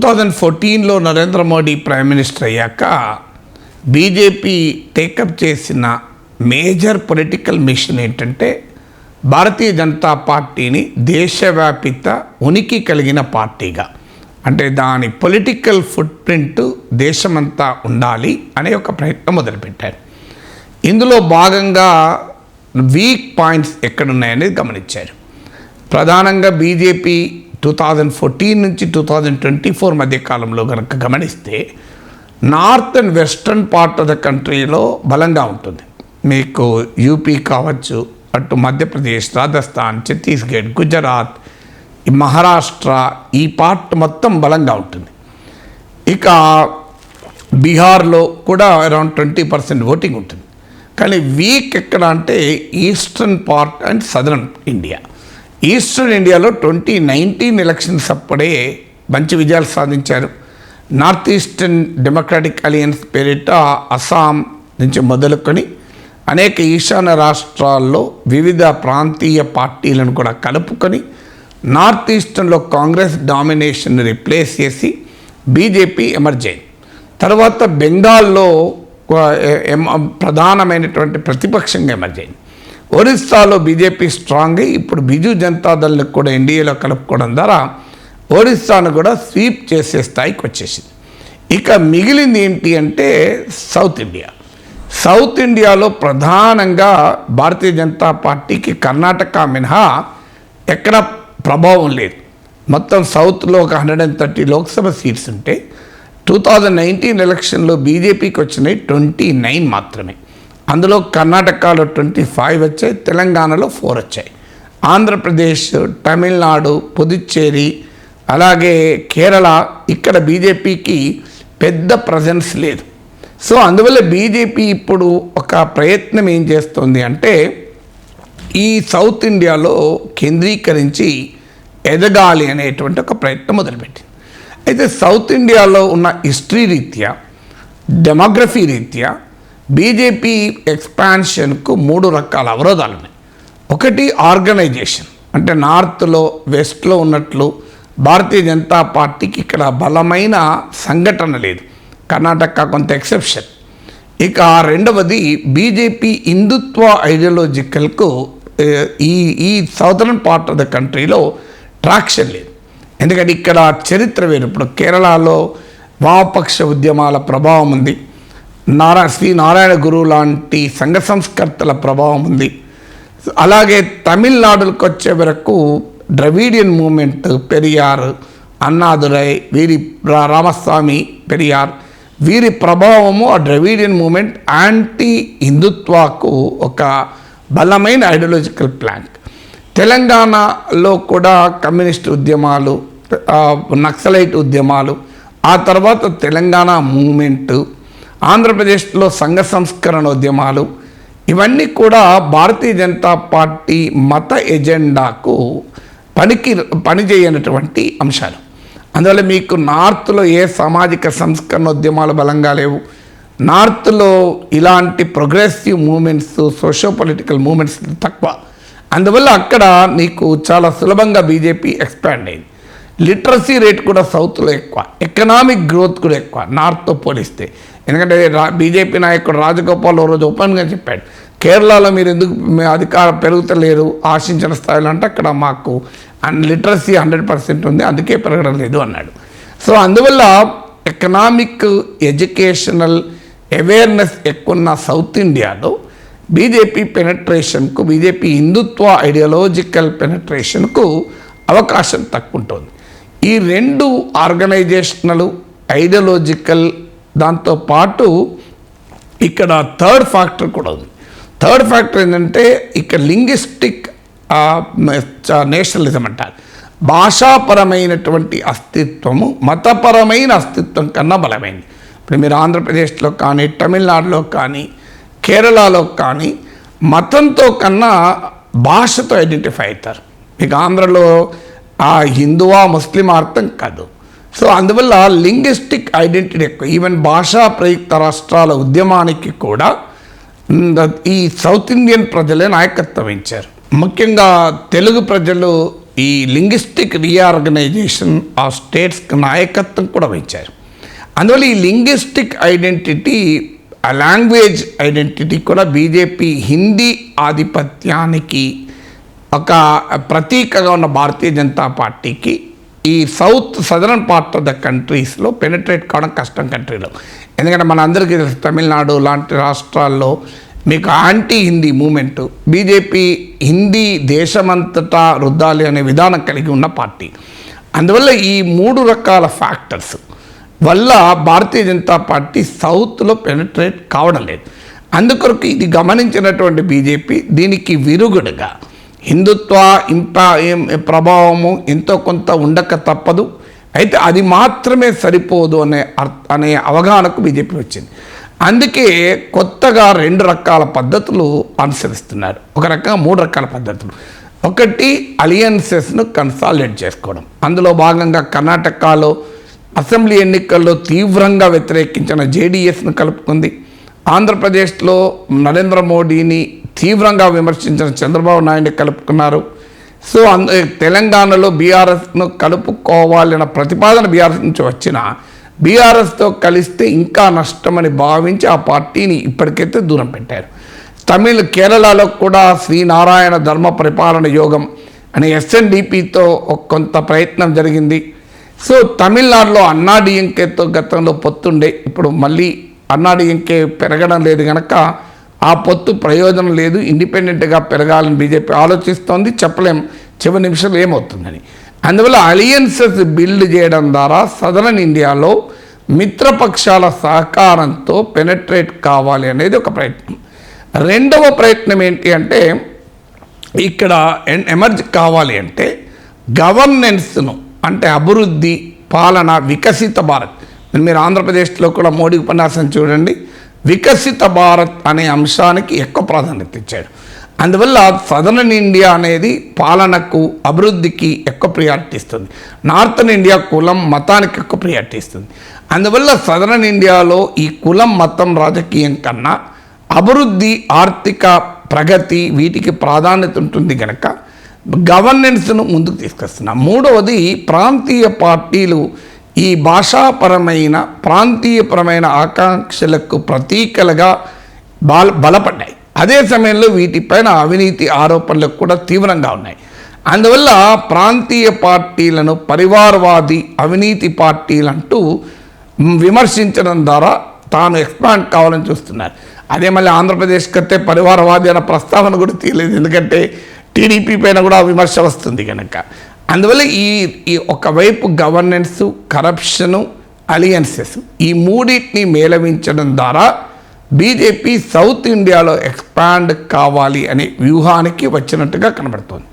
2014లో Narendra Modi prime minister అయ్యాక BJP take up చేసిన major political machine ఏంటంటే భారతీయ జనతా పార్టీని దేశవ్యాపిత ఉనికి కలిగిన పార్టీగా, అంటే దాని పొలిటికల్ ఫుట్ ప్రింట్ దేశమంతా ఉండాలి అనే ఒక ప్రయత్నం మొదలుపెట్టారు. ఇందులో భాగంగా వీక్ పాయింట్స్ ఎక్కడున్నాయనేది గమనించారు. ప్రధానంగా బీజేపీ 2014 నుంచి 2024 మధ్య కాలంలో కనుక గమనిస్తే north and western part of the కంట్రీలో బలంగా ఉంటుంది. మీకు యూపీ కావచ్చు, అటు మధ్యప్రదేశ్, రాజస్థాన్, ఛత్తీస్గఢ్, గుజరాత్, మహారాష్ట్ర, ఈ పార్ట్ మొత్తం బలంగా ఉంటుంది. ఇక బీహార్లో కూడా అరౌండ్ 20% ఓటింగ్ ఉంటుంది. కానీ వీక్ ఎక్కడ అంటే eastern part and southern India. Eastern ఇండియాలో 2019 ఎలక్షన్స్ అప్పుడే మంచి విజయాలు సాధించారు. నార్త్ ఈస్టర్న్ డెమోక్రాటిక్ అలయన్స్ పేరిట అస్సాం నుంచి మొదలుకొని అనేక ఈశాన్య రాష్ట్రాల్లో వివిధ ప్రాంతీయ పార్టీలను కూడా కలుపుకొని నార్త్ ఈస్టర్న్లో కాంగ్రెస్ డామినేషన్ రిప్లేస్ చేసి బీజేపీ ఎమర్జ్ అయింది. తర్వాత బెంగాల్లో ప్రధానమైనటువంటి ప్రతిపక్షంగా ఎమర్జ్ అయింది. ఒరిస్సాలో బీజేపీ స్ట్రాంగ్ అయ్యి ఇప్పుడు బిజు జనతాదళ్ని కూడా ఎన్డీఏలో కలుపుకోవడం ద్వారా ఒరిస్సాను కూడా స్వీప్ చేసే స్థాయికి వచ్చేసింది. ఇక మిగిలింది ఏంటి అంటే సౌత్ ఇండియా. సౌత్ ఇండియాలో ప్రధానంగా భారతీయ జనతా పార్టీకి కర్ణాటక మినహా ఎక్కడ ప్రభావం లేదు. మొత్తం సౌత్లో ఒక 130 లోక్సభ సీట్స్ ఉంటే 2019 ఎలక్షన్లో బీజేపీకి వచ్చినాయి 29 మాత్రమే. అందులో కర్ణాటకలో 25 వచ్చాయి, తెలంగాణలో 4 వచ్చాయి. ఆంధ్రప్రదేశ్, తమిళనాడు, పుదుచ్చేరి, అలాగే కేరళ, ఇక్కడ బీజేపీకి పెద్ద ప్రజెన్స్ లేదు. సో అందువల్ల బీజేపీ ఇప్పుడు ఒక ప్రయత్నం ఏం చేస్తుంది అంటే ఈ సౌత్ ఇండియాలో కేంద్రీకరించి ఎదగాలి అనేటువంటి ఒక ప్రయత్నం మొదలుపెట్టింది. అయితే సౌత్ ఇండియాలో ఉన్న హిస్టరీ రీత్యా, డెమోగ్రఫీ రీత్యా బీజేపీ ఎక్స్పాన్షన్కు 3 రకాల అవరోధాలు ఉన్నాయి. ఒకటి ఆర్గనైజేషన్, అంటే నార్త్లో వెస్ట్లో ఉన్నట్లు భారతీయ జనతా పార్టీకి ఇక్కడ బలమైన సంఘటన లేదు. కర్ణాటక కొంత ఎక్సెప్షన్. ఇక రెండవది బీజేపీ హిందుత్వ ఐడియాలజికల్కు ఈ సౌదర్న్ పార్ట్ ఆఫ్ ద కంట్రీలో ట్రాక్షన్ లేదు. ఎందుకంటే ఇక్కడ చరిత్ర వేరు. ఇప్పుడు కేరళలో వామపక్ష ఉద్యమాల ప్రభావం ఉంది. శ్రీ నారాయణ గురువు లాంటి సంఘ సంస్కర్తల ప్రభావం ఉంది. అలాగే తమిళనాడులకు వచ్చే వరకు ద్రవిడియన్ మూమెంట్, పెరియార్, అన్నాదురై, వీరి రామస్వామి పెరియార్, వీరి ప్రభావము ఆ ద్రవిడియన్ మూమెంట్ యాంటీ హిందుత్వకు ఒక బలమైన ఐడియాలజికల్ ప్లాంక్. తెలంగాణలో కూడా కమ్యూనిస్ట్ ఉద్యమాలు, నక్సలైట్ ఉద్యమాలు, ఆ తర్వాత తెలంగాణ మూమెంటు, ఆంధ్రప్రదేశ్లో సంఘ సంస్కరణ ఉద్యమాలు, ఇవన్నీ కూడా భారతీయ జనతా పార్టీ మత ఎజెండాకు పనిచేయనటువంటి అంశాలు. అందువల్ల మీకు నార్త్లో ఏ సామాజిక సంస్కరణ ఉద్యమాలు బలంగా లేవు. నార్త్లో ఇలాంటి progressive movements, socio political movements తక్కువ. అందువల్ల అక్కడ నీకు చాలా సులభంగా బీజేపీ ఎక్స్పాండ్ అయింది. లిటరసీ రేట్ కూడా సౌత్లో ఎక్కువ, ఎకనామిక్ గ్రోత్ కూడా ఎక్కువ నార్త్తో పోలిస్తే. ఎందుకంటే బీజేపీ నాయకుడు రాజగోపాల్ ఓ రోజు ఓపెన్గా చెప్పాడు, కేరళలో మీరు ఎందుకు అధికారం పెరుగుతలేరు ఆశించిన స్థాయిలో అంటే అక్కడ మాకు లిటరసీ 100% ఉంది, అందుకే పెరగడం లేదు అన్నాడు. సో అందువల్ల ఎకనామిక్, ఎడ్యుకేషనల్ అవేర్నెస్ ఎక్కువ సౌత్ ఇండియాలో బీజేపీ పెనట్రేషన్కు, బీజేపీ హిందుత్వ ఐడియాలజికల్ పెనట్రేషన్కు అవకాశం తక్కువ ఉంటుంది. ఈ 2 ఆర్గనైజేషనల్, ఐడియాలజికల్, దాంతోపాటు ఇక్కడ థర్డ్ ఫ్యాక్టర్ కూడా ఉంది. థర్డ్ ఫ్యాక్టర్ ఏంటంటే ఇక్కడ లింగ్విస్టిక్ నేషనలిజం అంటారు. భాషాపరమైనటువంటి అస్తిత్వము మతపరమైన అస్తిత్వం కన్నా బలమైంది. ఇప్పుడు మీరు ఆంధ్రప్రదేశ్లో కానీ, తమిళనాడులో కానీ, కేరళలో కానీ మతంతో కన్నా భాషతో ఐడెంటిఫై అవుతారు. మీకు ఆంధ్రలో హిందువా ముస్లిం అర్థం కాదు. సో అందువల్ల లింగ్విస్టిక్ ఐడెంటిటీ ఎక్కువ. ఈవెన్ భాషా ప్రయుక్త రాష్ట్రాల ఉద్యమానికి కూడా ఈ సౌత్ ఇండియన్ ప్రజలే నాయకత్వం వహించారు. ముఖ్యంగా తెలుగు ప్రజలు ఈ లింగ్విస్టిక్ రీఆర్గనైజేషన్ ఆఫ్ స్టేట్స్కి నాయకత్వం కూడా వహించారు. అందువల్ల ఈ లింగ్విస్టిక్ ఐడెంటిటీ, ఆ లాంగ్వేజ్ ఐడెంటిటీ కూడా బీజేపీ హిందీ ఆధిపత్యానికి ఒక ప్రతీకగా ఉన్న భారతీయ జనతా పార్టీకి ఈ సదరన్ పార్ట్ ఆఫ్ ద కంట్రీస్లో పెనిట్రేట్ కావడం కష్టం కంట్రీలో. ఎందుకంటే మన అందరికీ తెలుసు తమిళనాడు లాంటి రాష్ట్రాల్లో మీకు anti Hindi movement, BJP Hindi దేశమంతటా రుద్దాలి అనే విధానం కలిగి ఉన్న పార్టీ. అందువల్ల ఈ 3 రకాల ఫ్యాక్టర్స్ వల్ల భారతీయ జనతా పార్టీ సౌత్లో పెనిట్రేట్ కావడం లేదు. అందుకొరకు ఇది గమనించినటువంటి బీజేపీ దీనికి విరుగుడుగా హిందుత్వ ప్రభావము ఎంతో కొంత ఉండక తప్పదు, అయితే అది మాత్రమే సరిపోదు అనే అవగాహనకు బీజేపీ వచ్చింది. అందుకే కొత్తగా 2 రకాల పద్ధతులు అనుసరిస్తున్నారు. ఒక రకంగా 3 రకాల పద్ధతులు. ఒకటి అలియన్సెస్ను కన్సాలిడేట్ చేసుకోవడం. అందులో భాగంగా కర్ణాటకలో అసెంబ్లీ ఎన్నికల్లో తీవ్రంగా వ్యతిరేకించిన జేడీఎస్ను కలుపుకుంది. ఆంధ్రప్రదేశ్లో నరేంద్ర మోడీని తీవ్రంగా విమర్శించిన చంద్రబాబు నాయుడిని కలుపుకున్నారు. సో తెలంగాణలో బీఆర్ఎస్ను కలుపుకోవాలన్న ప్రతిపాదన బీఆర్ఎస్ నుంచి వచ్చిన బీఆర్ఎస్తో కలిస్తే ఇంకా నష్టమని భావించి ఆ పార్టీని ఇప్పటికైతే దూరం పెట్టారు. కేరళలో కూడా శ్రీనారాయణ ధర్మ పరిపాలన యోగం అనే ఎస్ఎన్డిపితో కొంత ప్రయత్నం జరిగింది. సో తమిళనాడులో అన్నాడీఎంకేతో గతంలో పొత్తుండే, ఇప్పుడు మళ్ళీ అన్నాడీఎంకే పెరగడం లేదు కనుక ఆ పొత్తు ప్రయోజనం లేదు, ఇండిపెండెంట్గా పెరగాలని బీజేపీ ఆలోచిస్తోంది. చెప్పలేం చివరి నిమిషంలో ఏమవుతుందని. అందువల్ల అలియన్సెస్ బిల్డ్ చేయడం ద్వారా సదరన్ ఇండియాలో మిత్రపక్షాల సహకారంతో పెనట్రేట్ కావాలి అనేది ఒక ప్రయత్నం. రెండవ ప్రయత్నం ఏంటి అంటే ఇక్కడ ఎమర్జ్ కావాలి అంటే గవర్నెన్స్ను, అంటే అభివృద్ధి, పాలన, వికసిత భారత్. మీరు ఆంధ్రప్రదేశ్లో కూడా మోడీ ఉపన్యాసం చూడండి, వికసిత భారత్ అనే అంశానికి ఎక్కువ ప్రాధాన్యత ఇచ్చాడు. అందువల్ల సదరన్ ఇండియా అనేది పాలనకు, అభివృద్ధికి ఎక్కువ ప్రియారిటీ ఇస్తుంది. నార్థన్ ఇండియా కులం, మతానికి ఎక్కువ ప్రియారిటీ ఇస్తుంది. అందువల్ల సదరన్ ఇండియాలో ఈ కులం, మతం, రాజకీయం కన్నా అభివృద్ధి, ఆర్థిక ప్రగతి వీటికి ప్రాధాన్యత ఉంటుంది కనుక గవర్నెన్స్ను ముందుకు తీసుకొస్తున్నాం. మూడవది ప్రాంతీయ పార్టీలు ఈ భాషాపరమైన, ప్రాంతీయపరమైన ఆకాంక్షలకు ప్రతీకలుగా బలపడ్డాయి. అదే సమయంలో వీటిపైన అవినీతి ఆరోపణలు కూడా తీవ్రంగా ఉన్నాయి. అందువల్ల ప్రాంతీయ పార్టీలను పరివారవాది, అవినీతి పార్టీలంటూ విమర్శించడం ద్వారా తాను ఎక్స్పాండ్ కావాలని చూస్తున్నారు. అదే మళ్ళీ ఆంధ్రప్రదేశ్కి అయితే పరివారవాది అన్న ప్రస్తావన కూడా తీయలేదు, ఎందుకంటే టీడీపీ పైన కూడా విమర్శ వస్తుంది కనుక. అందువల్ల ఈ ఒకవైపు గవర్నెన్సు, కరప్షను, అలియన్సెస్ ఈ మూడింటిని మేళవించడం ద్వారా బీజేపీ సౌత్ ఇండియాలో ఎక్స్పాండ్ కావాలి అనే వ్యూహానికి వచ్చినట్టుగా కనబడుతోంది.